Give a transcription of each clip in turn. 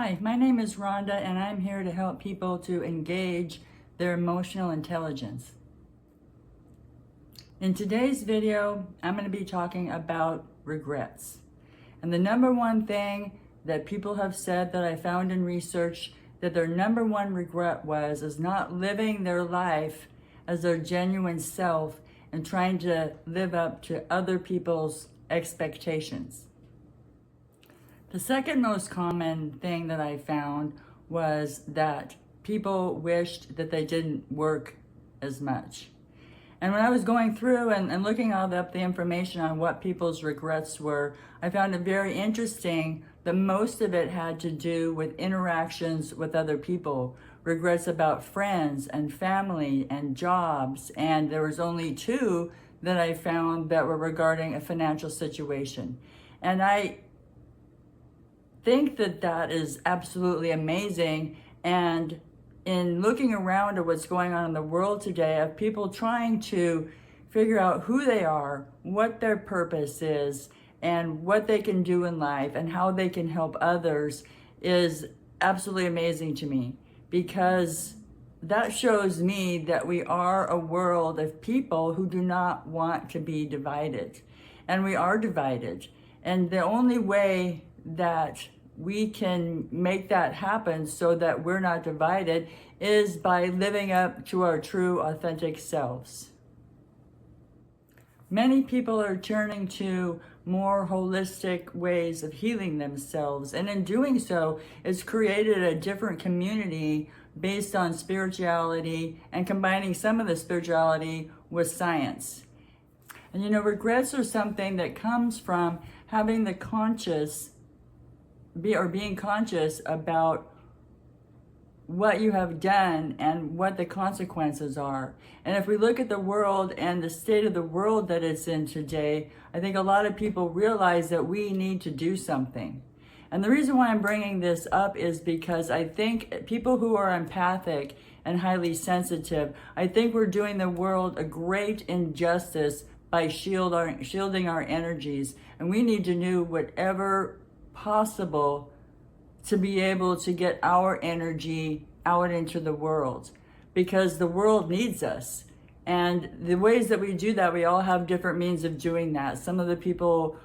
Hi, my name is Rhonda and I'm here to help people to engage their emotional intelligence. In today's video, I'm going to be talking about regrets. And the number one thing that people have said that I found in research that their number one regret is not living their life as their genuine self and trying to live up to other people's expectations. The second most common thing that I found was that people wished that they didn't work as much. And when I was going through and looking all up the information on what people's regrets were, I found it very interesting that most of it had to do with interactions with other people, regrets about friends and family and jobs, and there was only two that I found that were regarding a financial situation. And I think that that is absolutely amazing. And in looking around at what's going on in the world today, of people trying to figure out who they are, what their purpose is, and what they can do in life and how they can help others is absolutely amazing to me, because that shows me that we are a world of people who do not want to be divided. And we are divided. And the only way that we can make that happen so that we're not divided is by living up to our true, authentic selves. Many people are turning to more holistic ways of healing themselves, and in doing so, it's created a different community based on spirituality and combining some of the spirituality with science. And regrets are something that comes from having the being conscious about what you have done and what the consequences are. And if we look at the world and the state of the world that it's in today, I think a lot of people realize that we need to do something. And the reason why I'm bringing this up is because I think people who are empathic and highly sensitive, I think we're doing the world a great injustice by shielding our energies. And we need to do whatever possible to be able to get our energy out into the world, because the world needs us. And the ways that we do that, we all have different means of doing that. Some of the people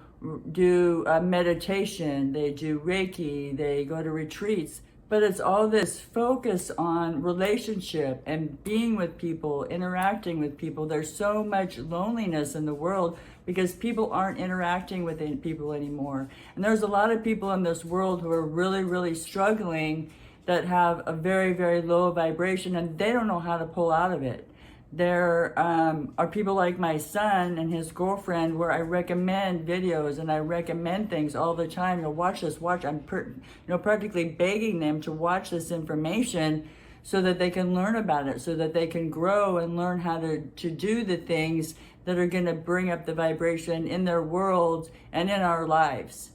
do meditation, they do Reiki, they go to retreats, but it's all this focus on relationship and being with people, interacting with people. There's so much loneliness in the world because people aren't interacting with people anymore. And there's a lot of people in this world who are really, really struggling, that have a very, very low vibration, and they don't know how to pull out of it. There are people like my son and his girlfriend, where I recommend videos and I recommend things all the time. Watch this, watch. I'm practically begging them to watch this information so that they can learn about it, so that they can grow and learn how to do the things that are going to bring up the vibration in their world and in our lives.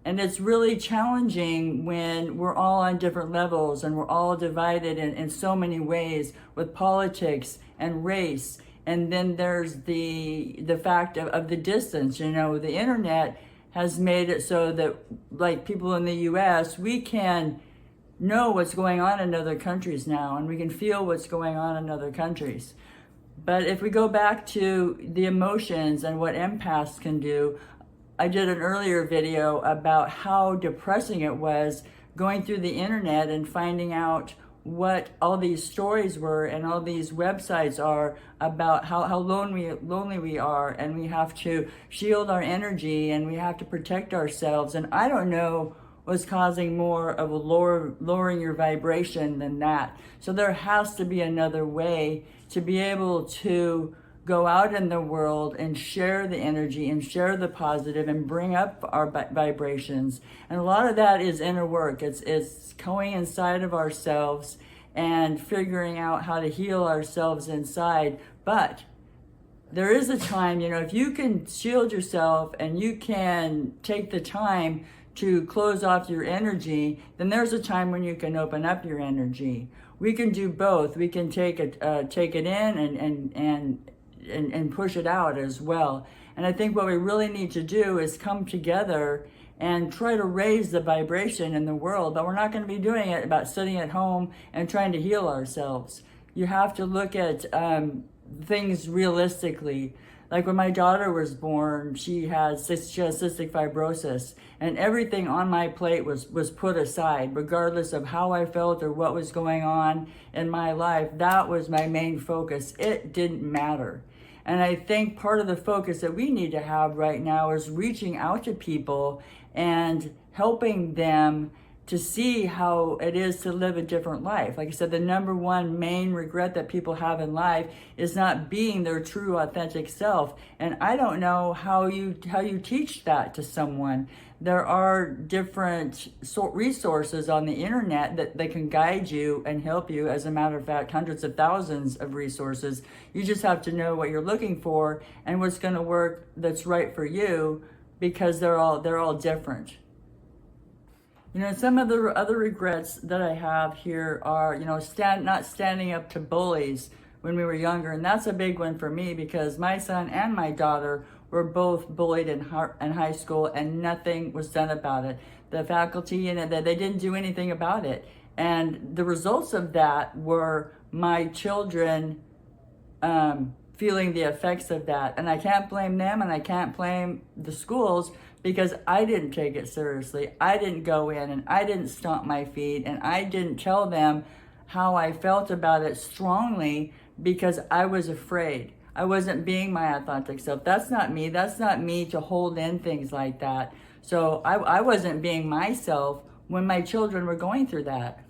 And it's really challenging when we're all on different levels and we're all divided in so many ways, with politics and race. And then there's the fact of the distance. The internet has made it so that, like people in the US, we can know what's going on in other countries now, and we can feel what's going on in other countries. But if we go back to the emotions and what empaths can do, I did an earlier video about how depressing it was going through the internet and finding out what all these stories were and all these websites are about how lonely we are, and we have to shield our energy and we have to protect ourselves. And I don't know what's causing more of a lowering your vibration than that. So there has to be another way to be able to go out in the world and share the energy and share the positive and bring up our vibrations. And a lot of that is inner work. It's going inside of ourselves and figuring out how to heal ourselves inside. But there is a time, if you can shield yourself and you can take the time to close off your energy, then there's a time when you can open up your energy. We can do both. We can take it in and push it out as well. And I think what we really need to do is come together and try to raise the vibration in the world, but we're not going to be doing it about sitting at home and trying to heal ourselves. You have to look at things realistically. Like when my daughter was born, she has cystic fibrosis, and everything on my plate was put aside, regardless of how I felt or what was going on in my life. That was my main focus. It didn't matter. And I think part of the focus that we need to have right now is reaching out to people and helping them to see how it is to live a different life. Like I said, the number one main regret that people have in life is not being their true authentic self. And I don't know how you teach that to someone. There are different resources on the internet that can guide you and help you. As a matter of fact, hundreds of thousands of resources. You just have to know what you're looking for and what's going to work that's right for you, because they're all different. You know, some of the other regrets that I have here are, you know, not standing up to bullies when we were younger. And that's a big one for me, because my son and my daughter were both bullied in high school, and nothing was done about it. The faculty and they didn't do anything about it. And the results of that were my children feeling the effects of that. And I can't blame them, and I can't blame the schools, because I didn't take it seriously. I didn't go in and I didn't stomp my feet, and I didn't tell them how I felt about it strongly, because I was afraid. I wasn't being my authentic self. That's not me. That's not me to hold in things like that. So I wasn't being myself when my children were going through that.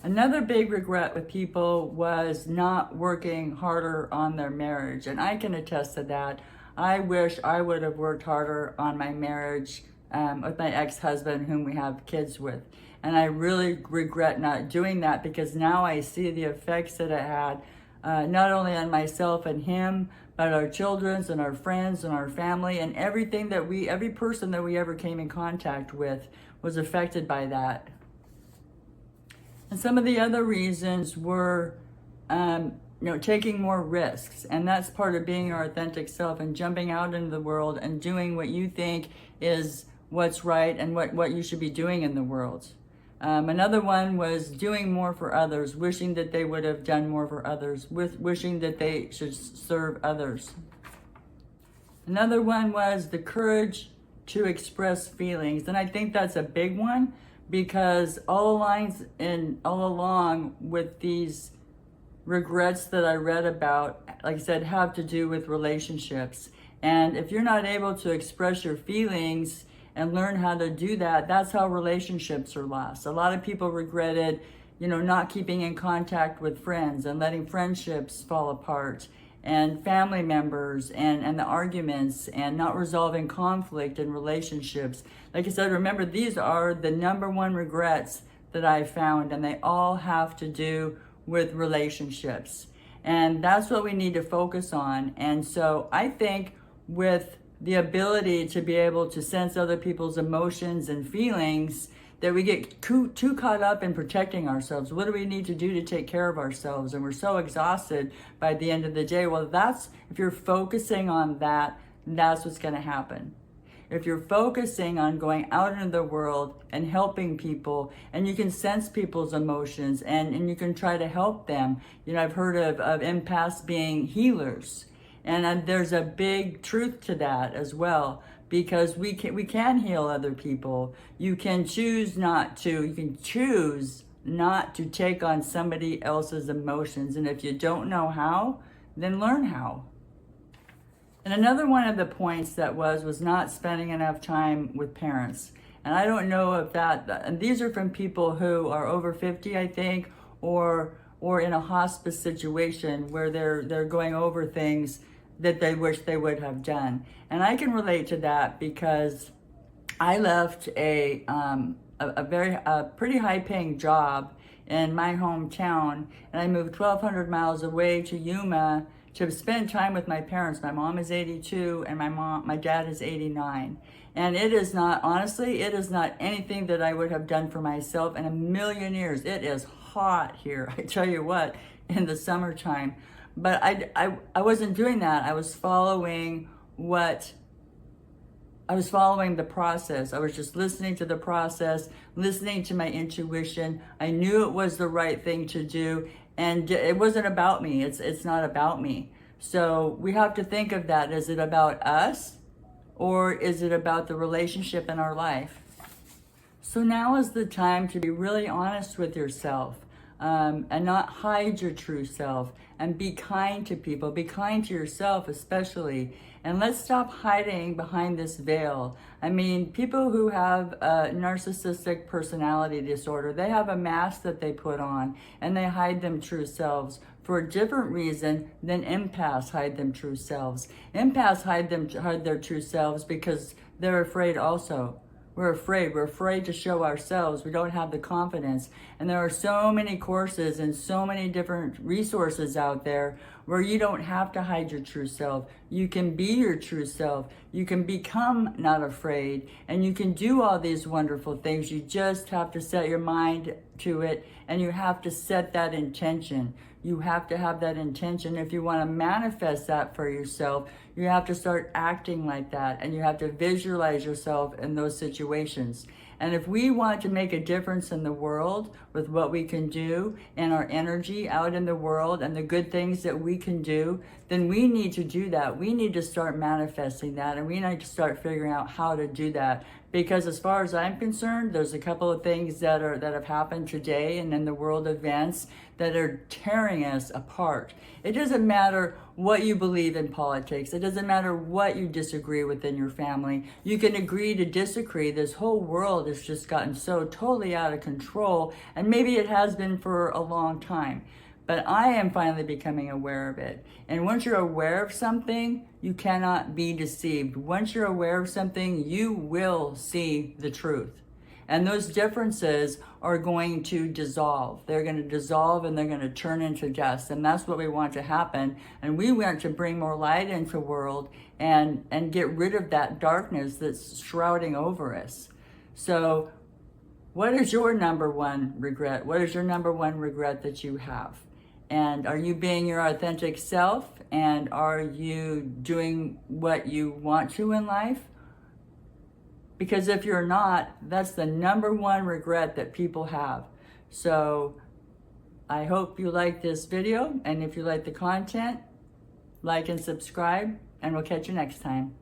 Another big regret with people was not working harder on their marriage. And I can attest to that. I wish I would have worked harder on my marriage with my ex-husband, whom we have kids with. And I really regret not doing that, because now I see the effects that it had, not only on myself and him, but our children's and our friends and our family, and every person that we ever came in contact with was affected by that. And some of the other reasons were, taking more risks. And that's part of being our authentic self and jumping out into the world and doing what you think is what's right and what you should be doing in the world. Another one was doing more for others, wishing that they would have done more for others, wishing that they should serve others. Another one was the courage to express feelings. And I think that's a big one, because all along with these regrets that I read about, like I said, have to do with relationships. And if you're not able to express your feelings and learn how to do that, that's how relationships are lost. A lot of people regretted, not keeping in contact with friends and letting friendships fall apart, and family members and the arguments, and not resolving conflict in relationships. Like I said, remember, these are the number one regrets that I found, and they all have to do with relationships. And that's what we need to focus on. And so I think with the ability to be able to sense other people's emotions and feelings, that we get too caught up in protecting ourselves. What do we need to do to take care of ourselves? And we're so exhausted by the end of the day. Well, if you're focusing on that, that's what's going to happen. If you're focusing on going out into the world and helping people, and you can sense people's emotions and you can try to help them. I've heard of empaths being healers. And there's a big truth to that as well, because we can heal other people. You can choose not to. You can choose not to take on somebody else's emotions. And if you don't know how, then learn how. And another one of the points that was not spending enough time with parents. And I don't know if and these are from people who are over 50, I think, or in a hospice situation where they're going over things that they wish they would have done. And I can relate to that, because I left a pretty high paying job in my hometown, and I moved 1,200 miles away to Yuma to spend time with my parents. My mom is 82 and my dad is 89. And it is not anything that I would have done for myself in a million years. It is hot here, I tell you what, in the summertime. But I wasn't doing that. I was following what I was following the process. I was just listening to the process, listening to my intuition. I knew it was the right thing to do, and it wasn't about me. It's not about me. So we have to think of that. Is it about us, or is it about the relationship in our life? So now is the time to be really honest with yourself, and not hide your true self, and be kind to people. Be kind to yourself especially. And let's stop hiding behind this veil. I mean, people who have a narcissistic personality disorder, they have a mask that they put on and they hide them true selves for a different reason than empaths hide them true selves. Empaths hide their true selves because they're afraid also. We're afraid to show ourselves. We don't have the confidence. And there are so many courses and so many different resources out there where you don't have to hide your true self. You can be your true self. You can become not afraid, and you can do all these wonderful things. You just have to set your mind to it, and you have to set that intention. You have to have that intention. If you want to manifest that for yourself, you have to start acting like that, and you have to visualize yourself in those situations. And if we want to make a difference in the world with what we can do and our energy out in the world and the good things that we can do, then we need to do that. We need to start manifesting that, and we need to start figuring out how to do that. Because as far as I'm concerned, there's a couple of things that have happened today and in the world events that are tearing us apart. It doesn't matter what you believe in politics. It doesn't matter what you disagree with in your family. You can agree to disagree. This whole world has just gotten so totally out of control, and maybe it has been for a long time. But I am finally becoming aware of it. And once you're aware of something, you cannot be deceived. Once you're aware of something, you will see the truth. And those differences are going to dissolve. They're going to dissolve, and they're going to turn into dust. And that's what we want to happen. And we want to bring more light into the world and get rid of that darkness that's shrouding over us. So what is your number one regret? What is your number one regret that you have? And are you being your authentic self? And are you doing what you want to in life? Because if you're not, that's the number one regret that people have. So I hope you like this video. And if you like the content, like and subscribe, and we'll catch you next time.